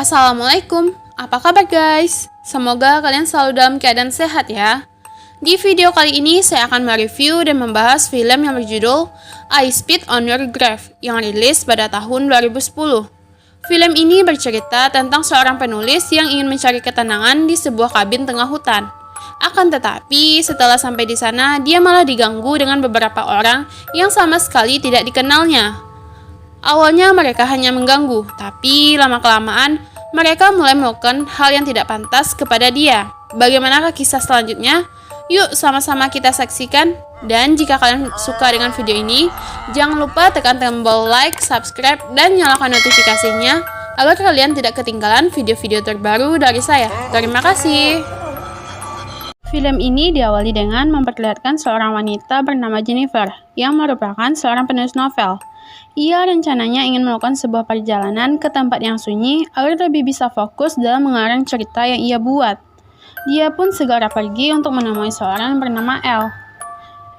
Assalamualaikum, apa kabar guys? Semoga kalian selalu dalam keadaan sehat ya. Di video kali ini saya akan mereview dan membahas film yang berjudul I Spit on Your Grave yang rilis pada tahun 2010. Film ini bercerita tentang seorang penulis yang ingin mencari ketenangan di sebuah kabin tengah hutan. Akan tetapi, setelah sampai di sana, dia malah diganggu dengan beberapa orang yang sama sekali tidak dikenalnya. Awalnya mereka hanya mengganggu, tapi lama-kelamaan mereka mulai melakukan hal yang tidak pantas kepada dia. Bagaimanakah kisah selanjutnya? Yuk sama-sama kita saksikan. Dan jika kalian suka dengan video ini, jangan lupa tekan tombol like, subscribe, dan nyalakan notifikasinya agar kalian tidak ketinggalan video-video terbaru dari saya. Terima kasih. Film ini diawali dengan memperlihatkan seorang wanita bernama Jennifer yang merupakan seorang penulis novel. Ia rencananya ingin melakukan sebuah perjalanan ke tempat yang sunyi agar lebih bisa fokus dalam mengarang cerita yang ia buat. Dia pun segera pergi untuk menemui seorang bernama Elle.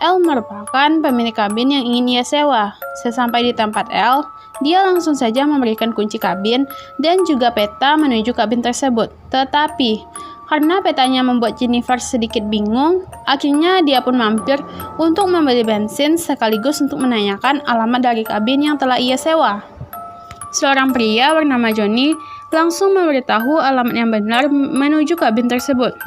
Elle merupakan pemilik kabin yang ingin ia sewa. Sesampai di tempat Elle, dia langsung saja memberikan kunci kabin dan juga peta menuju kabin tersebut. Tetapi, karena petanya membuat Jennifer sedikit bingung, akhirnya dia pun mampir untuk membeli bensin sekaligus untuk menanyakan alamat dari kabin yang telah ia sewa. Seorang pria bernama Johnny langsung memberitahu alamat yang benar menuju kabin tersebut.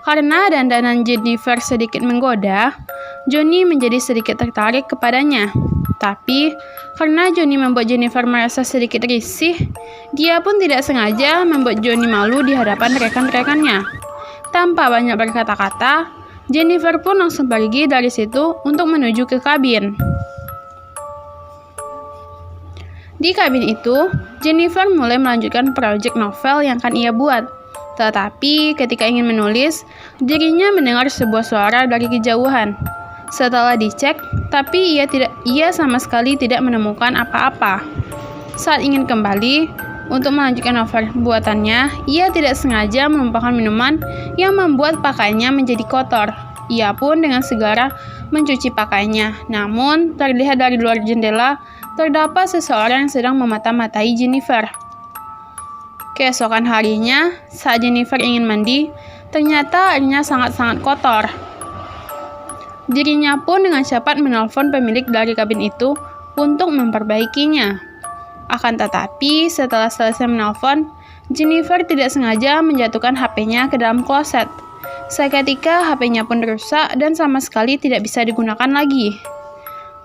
Karena dandanan Jennifer sedikit menggoda, Johnny menjadi sedikit tertarik kepadanya. Tapi, karena Johnny membuat Jennifer merasa sedikit risih, dia pun tidak sengaja membuat Johnny malu di hadapan rekan-rekannya. Tanpa banyak berkata-kata, Jennifer pun langsung pergi dari situ untuk menuju ke kabin. Di kabin itu, Jennifer mulai melanjutkan proyek novel yang akan ia buat. Tetapi, ketika ingin menulis, dirinya mendengar sebuah suara dari kejauhan. Setelah dicek, tapi ia sama sekali tidak menemukan apa-apa. Saat ingin kembali untuk melanjutkan novel buatannya, ia tidak sengaja menumpahkan minuman yang membuat pakaiannya menjadi kotor. Ia pun dengan segera mencuci pakaiannya. Namun, terlihat dari luar jendela, terdapat seseorang yang sedang memata-matai Jennifer. Keesokan harinya, saat Jennifer ingin mandi, ternyata airnya sangat-sangat kotor. Dirinya pun dengan cepat menelpon pemilik dari kabin itu untuk memperbaikinya. Akan tetapi, setelah selesai menelpon, Jennifer tidak sengaja menjatuhkan HP-nya ke dalam kloset. Seketika HP-nya pun rusak dan sama sekali tidak bisa digunakan lagi.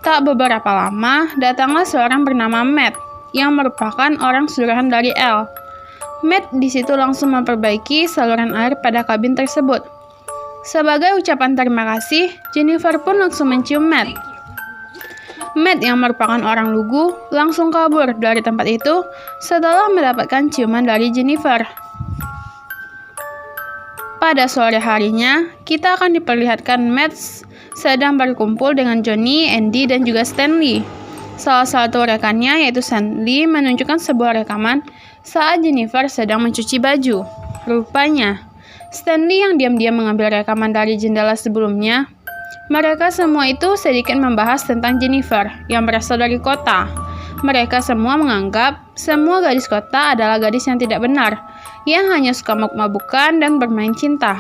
Tak beberapa lama, datanglah seorang bernama Matt yang merupakan orang suruhan dari Elle. Matt di situ langsung memperbaiki saluran air pada kabin tersebut. Sebagai ucapan terima kasih, Jennifer pun langsung mencium Matt. Matt yang merupakan orang lugu langsung kabur dari tempat itu setelah mendapatkan ciuman dari Jennifer. Pada sore harinya, kita akan diperlihatkan Matt sedang berkumpul dengan Johnny, Andy, dan juga Stanley. Salah satu rekannya yaitu Stanley menunjukkan sebuah rekaman saat Jennifer sedang mencuci baju. Rupanya, Stanley yang diam-diam mengambil rekaman dari jendela sebelumnya. Mereka semua itu sedikit membahas tentang Jennifer yang berasal dari kota. Mereka semua menganggap semua gadis kota adalah gadis yang tidak benar, yang hanya suka mabuk-mabukan dan bermain cinta.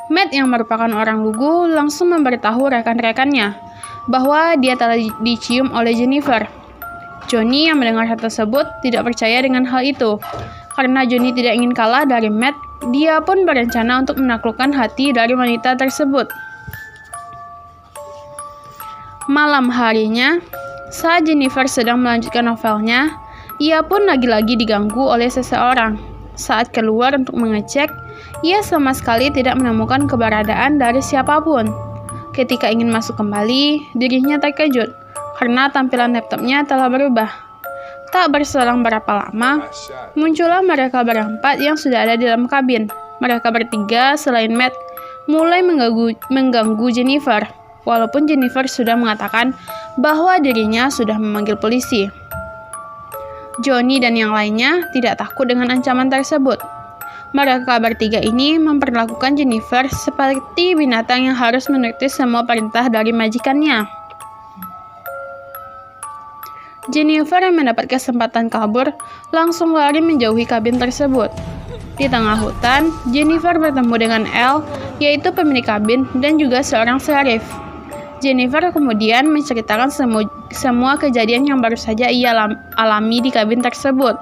Matt yang merupakan orang lugu langsung memberitahu rekan-rekannya bahwa dia telah dicium oleh Jennifer. Johnny yang mendengar hal tersebut tidak percaya dengan hal itu. Karena Johnny tidak ingin kalah dari Matt, dia pun berencana untuk menaklukkan hati dari wanita tersebut. Malam harinya, saat Jennifer sedang melanjutkan novelnya, ia pun lagi-lagi diganggu oleh seseorang. Saat keluar untuk mengecek, ia sama sekali tidak menemukan keberadaan dari siapapun. Ketika ingin masuk kembali, dirinya terkejut karena tampilan laptopnya telah berubah. Tak berselang berapa lama, muncullah mereka berempat yang sudah ada di dalam kabin. Mereka bertiga, selain Matt, mulai mengganggu Jennifer, walaupun Jennifer sudah mengatakan bahwa dirinya sudah memanggil polisi. Johnny dan yang lainnya tidak takut dengan ancaman tersebut. Mereka bertiga ini memperlakukan Jennifer seperti binatang yang harus menuruti semua perintah dari majikannya. Jennifer yang mendapat kesempatan kabur langsung lari menjauhi kabin tersebut. Di tengah hutan, Jennifer bertemu dengan Elle, yaitu pemilik kabin dan juga seorang sheriff. Jennifer kemudian menceritakan semua kejadian yang baru saja ia alami di kabin tersebut.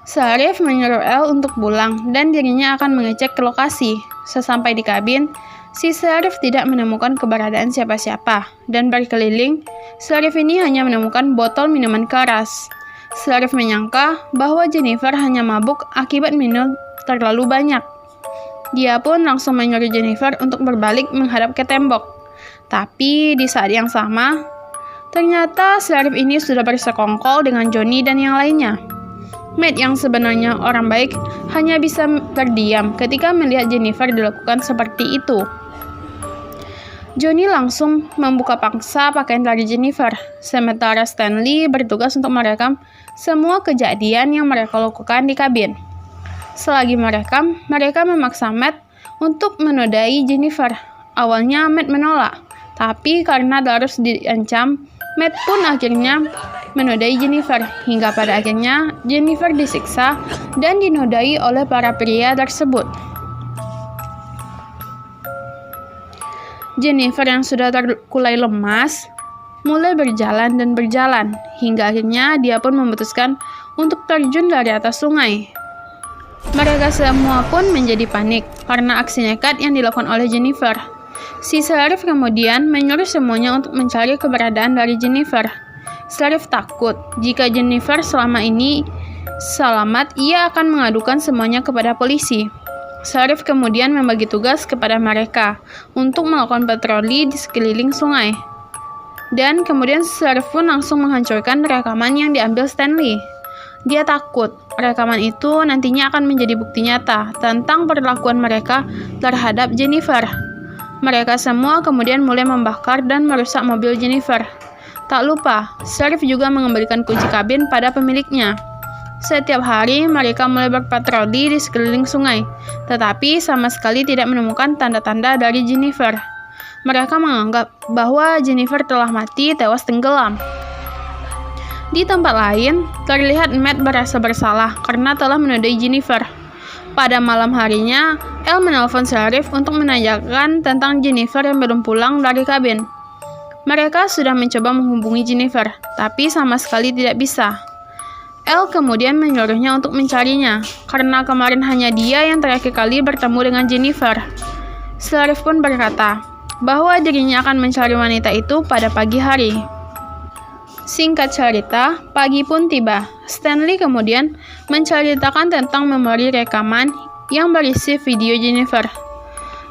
Sheriff menyuruh Elle untuk pulang dan dirinya akan mengecek ke lokasi. Sesampai di kabin, si sheriff tidak menemukan keberadaan siapa-siapa dan berkeliling. Sheriff ini hanya menemukan botol minuman keras. Sheriff menyangka bahwa Jennifer hanya mabuk akibat minum terlalu banyak. Dia pun langsung menyuruh Jennifer untuk berbalik menghadap ke tembok. Tapi di saat yang sama, ternyata sheriff ini sudah bersekongkol dengan Johnny dan yang lainnya. Matt yang sebenarnya orang baik hanya bisa terdiam ketika melihat Jennifer dilakukan seperti itu. Johnny langsung membuka paksa pakaian dari Jennifer, sementara Stanley bertugas untuk merekam semua kejadian yang mereka lakukan di kabin. Selagi merekam, mereka memaksa Matt untuk menodai Jennifer. Awalnya Matt menolak, tapi karena terus diancam, Matt pun akhirnya menodai Jennifer, hingga pada akhirnya Jennifer disiksa dan dinodai oleh para pria tersebut. Jennifer yang sudah terkulai lemas, mulai berjalan dan berjalan, hingga akhirnya dia pun memutuskan untuk terjun dari atas sungai. Mereka semua pun menjadi panik karena aksi nekat yang dilakukan oleh Jennifer. Si sheriff kemudian menyuruh semuanya untuk mencari keberadaan dari Jennifer. Sheriff takut jika Jennifer selama ini selamat, ia akan mengadukan semuanya kepada polisi. Sheriff kemudian membagi tugas kepada mereka untuk melakukan patroli di sekeliling sungai. Dan kemudian Sheriff pun langsung menghancurkan rekaman yang diambil Stanley. Dia takut rekaman itu nantinya akan menjadi bukti nyata tentang perlakuan mereka terhadap Jennifer. Mereka semua kemudian mulai membakar dan merusak mobil Jennifer. Tak lupa, Sheriff juga mengembalikan kunci kabin pada pemiliknya. Setiap hari mereka mulai berpatroli di sekeliling sungai, tetapi sama sekali tidak menemukan tanda-tanda dari Jennifer. Mereka menganggap bahwa Jennifer telah mati tewas tenggelam. Di tempat lain, terlihat Matt merasa bersalah karena telah menodai Jennifer. Pada malam harinya, Elle menelpon Sheriff untuk menanyakan tentang Jennifer yang belum pulang dari kabin. Mereka sudah mencoba menghubungi Jennifer, tapi sama sekali tidak bisa. Elle kemudian menyuruhnya untuk mencarinya, karena kemarin hanya dia yang terakhir kali bertemu dengan Jennifer. Sheriff pun berkata bahwa dirinya akan mencari wanita itu pada pagi hari. Singkat cerita, pagi pun tiba. Stanley kemudian menceritakan tentang memori rekaman yang berisi video Jennifer.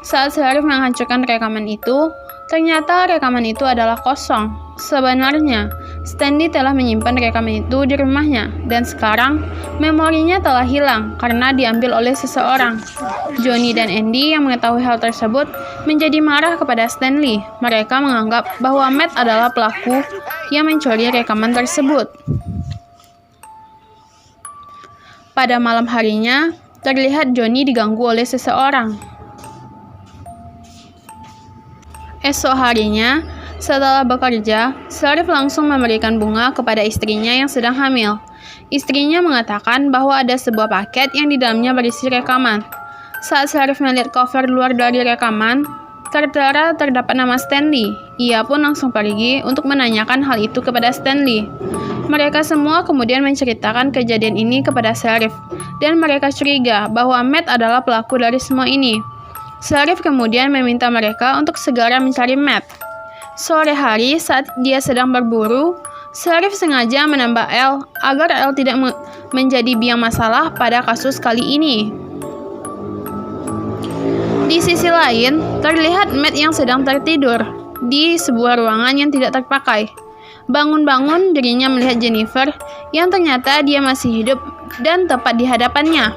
Saat Sheriff menghancurkan rekaman itu, ternyata rekaman itu adalah kosong. Sebenarnya, Stanley telah menyimpan rekaman itu di rumahnya, dan sekarang memorinya telah hilang karena diambil oleh seseorang. Johnny dan Andy yang mengetahui hal tersebut menjadi marah kepada Stanley. Mereka menganggap bahwa Matt adalah pelaku yang mencuri rekaman tersebut. Pada malam harinya, terlihat Johnny diganggu oleh seseorang. Esok harinya, setelah bekerja, Sheriff langsung memberikan bunga kepada istrinya yang sedang hamil. Istrinya mengatakan bahwa ada sebuah paket yang di dalamnya berisi rekaman. Saat Sheriff melihat cover luar dari rekaman, tertera terdapat nama Stanley. Ia pun langsung pergi untuk menanyakan hal itu kepada Stanley. Mereka semua kemudian menceritakan kejadian ini kepada Sheriff, dan mereka curiga bahwa Matt adalah pelaku dari semua ini. Sheriff kemudian meminta mereka untuk segera mencari Matt. Sore hari saat dia sedang berburu, Sheriff sengaja menambah Elle agar Elle tidak menjadi biang masalah pada kasus kali ini. Di sisi lain, terlihat Matt yang sedang tertidur di sebuah ruangan yang tidak terpakai. Bangun-bangun, dirinya melihat Jennifer yang ternyata dia masih hidup dan tepat di hadapannya.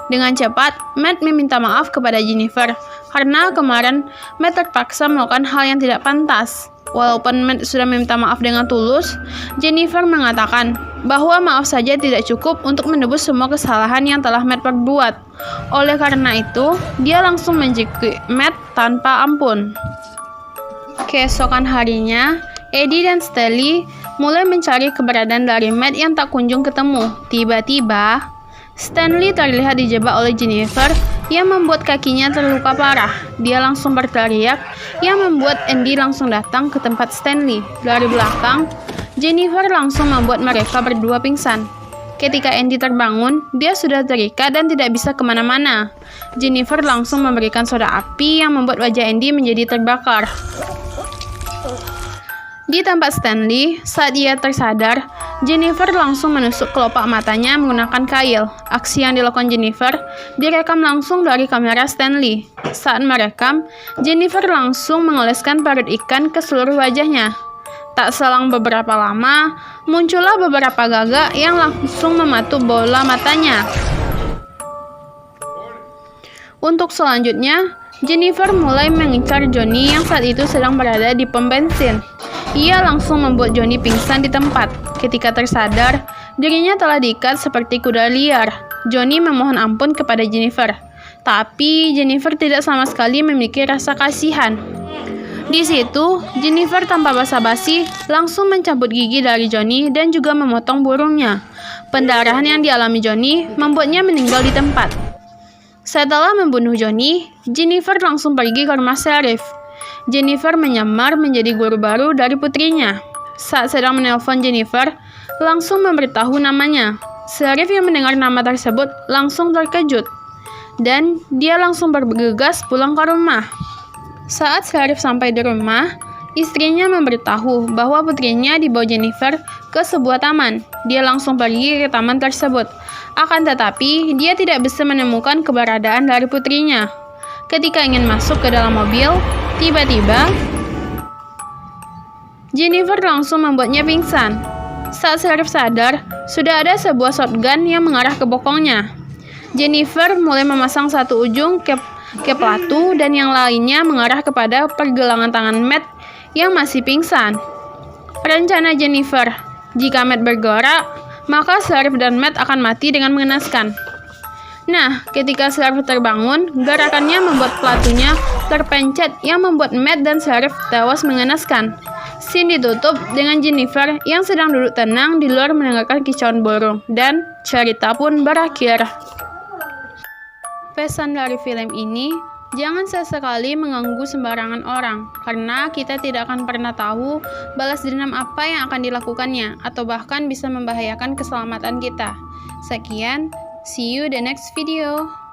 Dengan cepat, Matt meminta maaf kepada Jennifer karena kemarin Matt terpaksa melakukan hal yang tidak pantas. Walaupun Matt sudah meminta maaf dengan tulus, Jennifer mengatakan bahwa maaf saja tidak cukup untuk menebus semua kesalahan yang telah Matt perbuat. Oleh karena itu, dia langsung menjeki Matt tanpa ampun. Keesokan harinya, Eddie dan Stanley mulai mencari keberadaan dari Matt yang tak kunjung ketemu. Tiba-tiba, Stanley terlihat dijebak oleh Jennifer yang membuat kakinya terluka parah. Dia langsung berteriak yang membuat Andy langsung datang ke tempat Stanley. Dari belakang, Jennifer langsung membuat mereka berdua pingsan. Ketika Andy terbangun, dia sudah terikat dan tidak bisa kemana-mana. Jennifer langsung memberikan soda api yang membuat wajah Andy menjadi terbakar. Di tempat Stanley, saat ia tersadar, Jennifer langsung menusuk kelopak matanya menggunakan kail. Aksi yang dilakukan Jennifer direkam langsung dari kamera Stanley. Saat merekam, Jennifer langsung mengoleskan parut ikan ke seluruh wajahnya. Tak selang beberapa lama, muncullah beberapa gagak yang langsung mematuk bola matanya. Untuk selanjutnya, Jennifer mulai mengincar Johnny yang saat itu sedang berada di pom bensin. Ia langsung membuat Johnny pingsan di tempat. Ketika tersadar, dirinya telah diikat seperti kuda liar. Johnny memohon ampun kepada Jennifer, tapi Jennifer tidak sama sekali memiliki rasa kasihan. Di situ, Jennifer tanpa basa-basi langsung mencabut gigi dari Johnny dan juga memotong burungnya. Pendarahan yang dialami Johnny membuatnya meninggal di tempat. Setelah membunuh Johnny, Jennifer langsung pergi ke rumah sheriff. Jennifer menyamar menjadi guru baru dari putrinya. Saat sedang menelpon Jennifer, langsung memberitahu namanya. Sheriff yang mendengar nama tersebut langsung terkejut, dan dia langsung bergegas pulang ke rumah. Saat Sheriff sampai di rumah, istrinya memberitahu bahwa putrinya dibawa Jennifer ke sebuah taman. Dia langsung pergi ke taman tersebut. Akan tetapi, dia tidak bisa menemukan keberadaan dari putrinya. Ketika ingin masuk ke dalam mobil, tiba-tiba Jennifer langsung membuatnya pingsan. Saat Sheriff sadar, sudah ada sebuah shotgun yang mengarah ke bokongnya. Jennifer mulai memasang satu ujung ke pelatu dan yang lainnya mengarah kepada pergelangan tangan Matt yang masih pingsan. Rencana Jennifer, jika Matt bergerak, maka Sheriff dan Matt akan mati dengan mengenaskan. Nah, ketika Sheriff terbangun, gerakannya membuat pelatunya terpencet yang membuat Matt dan Sheriff tewas mengenaskan. Scene ditutup dengan Jennifer yang sedang duduk tenang di luar mendengarkan kicauan burung, dan cerita pun berakhir. Pesan dari film ini, jangan sesekali mengganggu sembarangan orang, karena kita tidak akan pernah tahu balas dendam apa yang akan dilakukannya, atau bahkan bisa membahayakan keselamatan kita. Sekian, see you the next video.